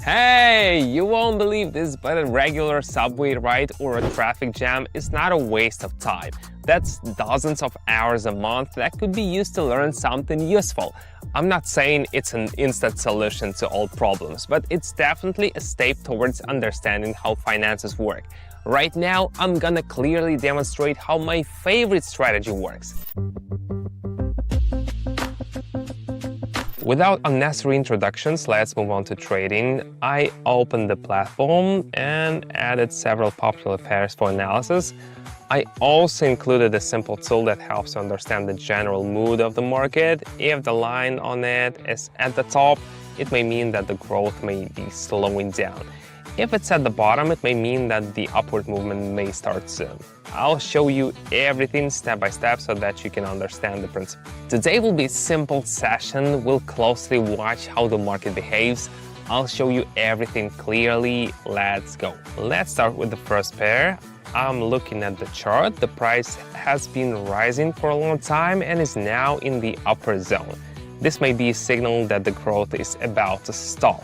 Hey, you won't believe this, but a regular subway ride or a traffic jam is not a waste of time. That's dozens of hours a month that could be used to learn something useful. I'm not saying it's an instant solution to all problems, but it's definitely a step towards understanding how finances work. Right now, I'm gonna clearly demonstrate how my favorite strategy works. Without unnecessary introductions, let's move on to trading. I opened the platform and added several popular pairs for analysis. I also included a simple tool that helps to understand the general mood of the market. If the line on it is at the top, it may mean that the growth may be slowing down. If it's at the bottom, it may mean that the upward movement may start soon. I'll show you everything step by step so that you can understand the principle. Today will be a simple session. We'll closely watch how the market behaves. I'll show you everything clearly. Let's go. Let's start with the first pair. I'm looking at the chart. The price has been rising for a long time and is now in the upper zone. This may be a signal that the growth is about to stop.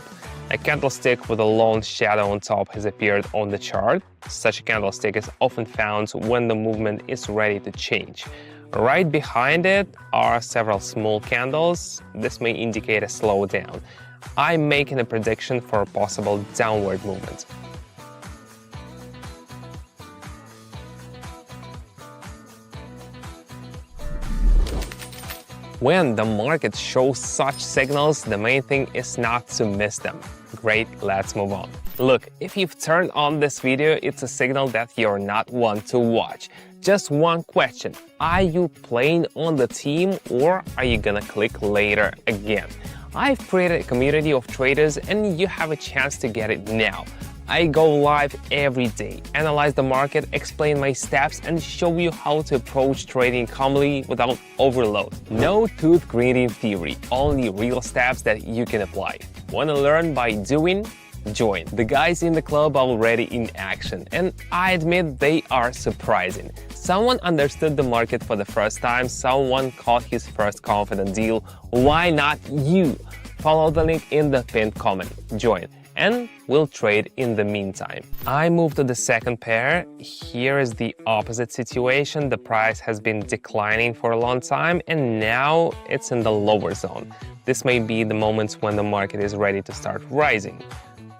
A candlestick with a long shadow on top has appeared on the chart. Such a candlestick is often found when the movement is ready to change. Right behind it are several small candles. This may indicate a slowdown. I'm making a prediction for a possible downward movement. When the market shows such signals, the main thing is not to miss them. Great, let's move on. Look, if you've turned on this video, it's a signal that you're not one to watch. Just one question: are you playing on the team or are you gonna click later again? I've created a community of traders and you have a chance to get it now. I go live every day, analyze the market, explain my steps, and show you how to approach trading calmly without overload. No tooth grinding theory, only real steps that you can apply. Want to learn by doing? Join. The guys in the club are already in action, and I admit they are surprising. Someone understood the market for the first time, someone caught his first confident deal. Why not you? Follow the link in the pinned comment. Join. And we'll trade in the meantime. I move to the second pair. Here is the opposite situation. The price has been declining for a long time and now it's in the lower zone. This may be the moment when the market is ready to start rising.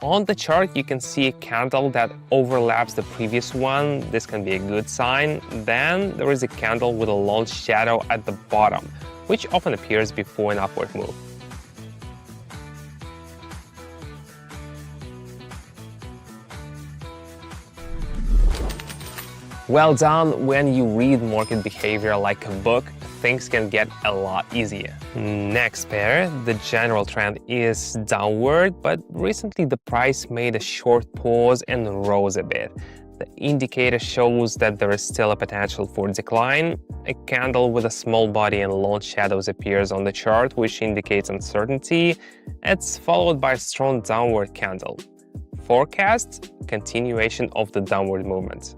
On the chart, you can see a candle that overlaps the previous one. This can be a good sign. Then there is a candle with a long shadow at the bottom, which often appears before an upward move. Well done. When you read market behavior like a book, things can get a lot easier. Next pair, the general trend is downward, but recently the price made a short pause and rose a bit. The indicator shows that there is still a potential for decline. A candle with a small body and long shadows appears on the chart, which indicates uncertainty. It's followed by a strong downward candle. Forecast: continuation of the downward movement.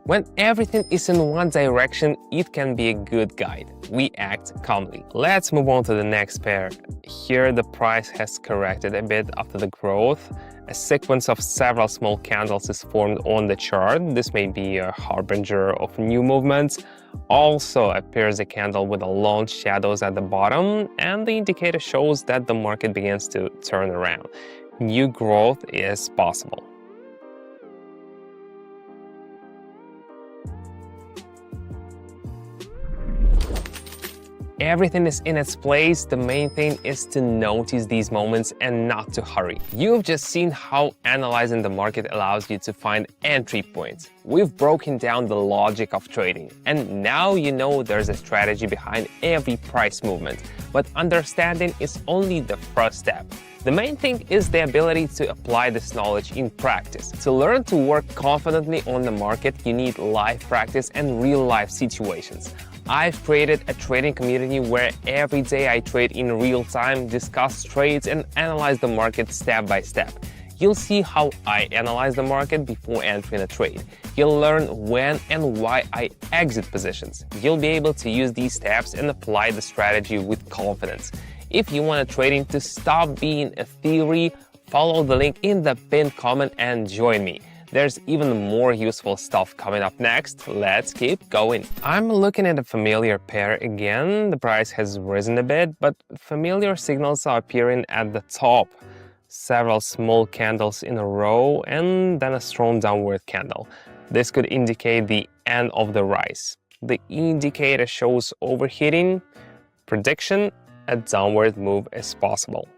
When everything is in one direction, it can be a good guide. We act calmly. Let's move on to the next pair. Here, the price has corrected a bit after the growth. A sequence of several small candles is formed on the chart. This may be a harbinger of new movements. Also appears a candle with a long shadows at the bottom, and the indicator shows that the market begins to turn around. New growth is possible. Everything is in its place. The main thing is to notice these moments and not to hurry. You've just seen how analyzing the market allows you to find entry points. We've broken down the logic of trading, and now you know there's a strategy behind every price movement. But understanding is only the first step. The main thing is the ability to apply this knowledge in practice. To learn to work confidently on the market, you need live practice and real-life situations. I've created a trading community where every day I trade in real time, discuss trades, and analyze the market step by step. You'll see how I analyze the market before entering a trade. You'll learn when and why I exit positions. You'll be able to use these steps and apply the strategy with confidence. If you want trading to stop being a theory, follow the link in the pinned comment and join me. There's even more useful stuff coming up next. Let's keep going. I'm looking at a familiar pair again. The price has risen a bit, but familiar signals are appearing at the top. Several small candles in a row and then a strong downward candle. This could indicate the end of the rise. The indicator shows overheating. Prediction: a downward move is possible.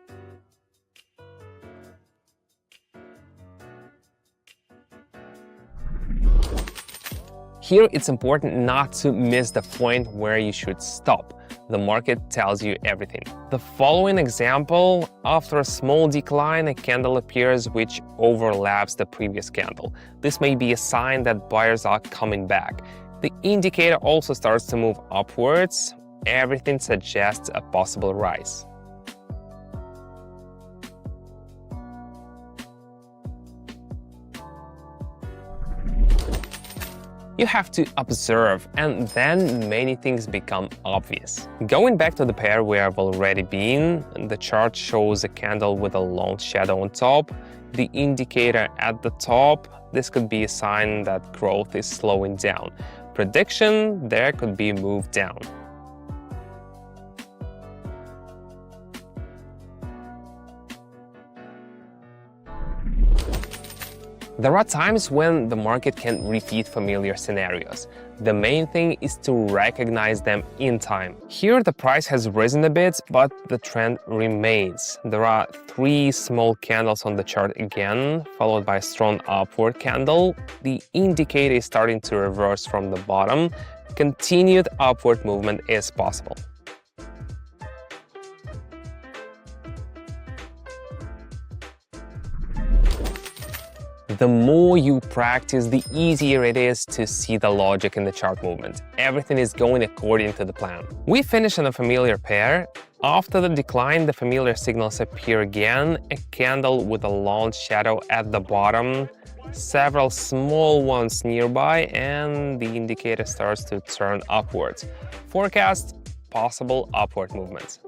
Here, it's important not to miss the point where you should stop. The market tells you everything. The following example: after a small decline, a candle appears which overlaps the previous candle. This may be a sign that buyers are coming back. The indicator also starts to move upwards. Everything suggests a possible rise. You have to observe, and then many things become obvious. Going back to the pair where I've already been, the chart shows a candle with a long shadow on top, the indicator at the top. This could be a sign that growth is slowing down. Prediction: there could be a move down. There are times when the market can repeat familiar scenarios. The main thing is to recognize them in time. Here, the price has risen a bit, but the trend remains. There are 3 small candles on the chart again, followed by a strong upward candle. The indicator is starting to reverse from the bottom. Continued upward movement is possible. The more you practice, the easier it is to see the logic in the chart movement. Everything is going according to the plan. We finish on a familiar pair. After the decline, the familiar signals appear again, a candle with a long shadow at the bottom, several small ones nearby, and the indicator starts to turn upwards. Forecast: possible upward movements.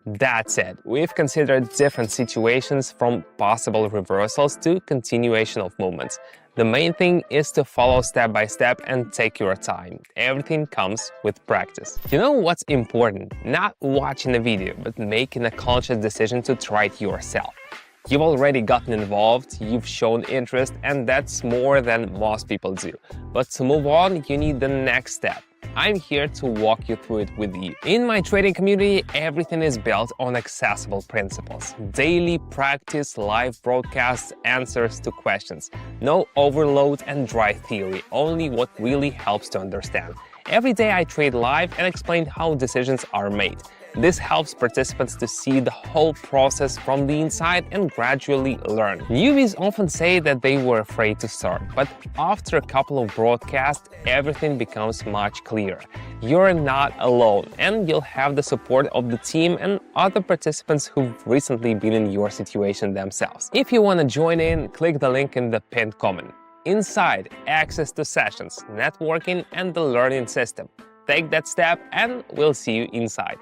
That's it. We've considered different situations, from possible reversals to continuation of movements. The main thing is to follow step by step and take your time. Everything comes with practice. You know what's important? Not watching a video, but making a conscious decision to try it yourself. You've already gotten involved, you've shown interest, and that's more than most people do. But to move on, you need the next step. I'm here to walk you through it with you. In my trading community, everything is built on accessible principles. Daily practice, live broadcasts, answers to questions. No overload and dry theory, only what really helps to understand. Every day I trade live and explain how decisions are made. This helps participants to see the whole process from the inside and gradually learn. Newbies often say that they were afraid to start, but after a couple of broadcasts, everything becomes much clearer. You're not alone, and you'll have the support of the team and other participants who've recently been in your situation themselves. If you want to join in, click the link in the pinned comment. Inside, access to sessions, networking, and the learning system. Take that step, and we'll see you inside.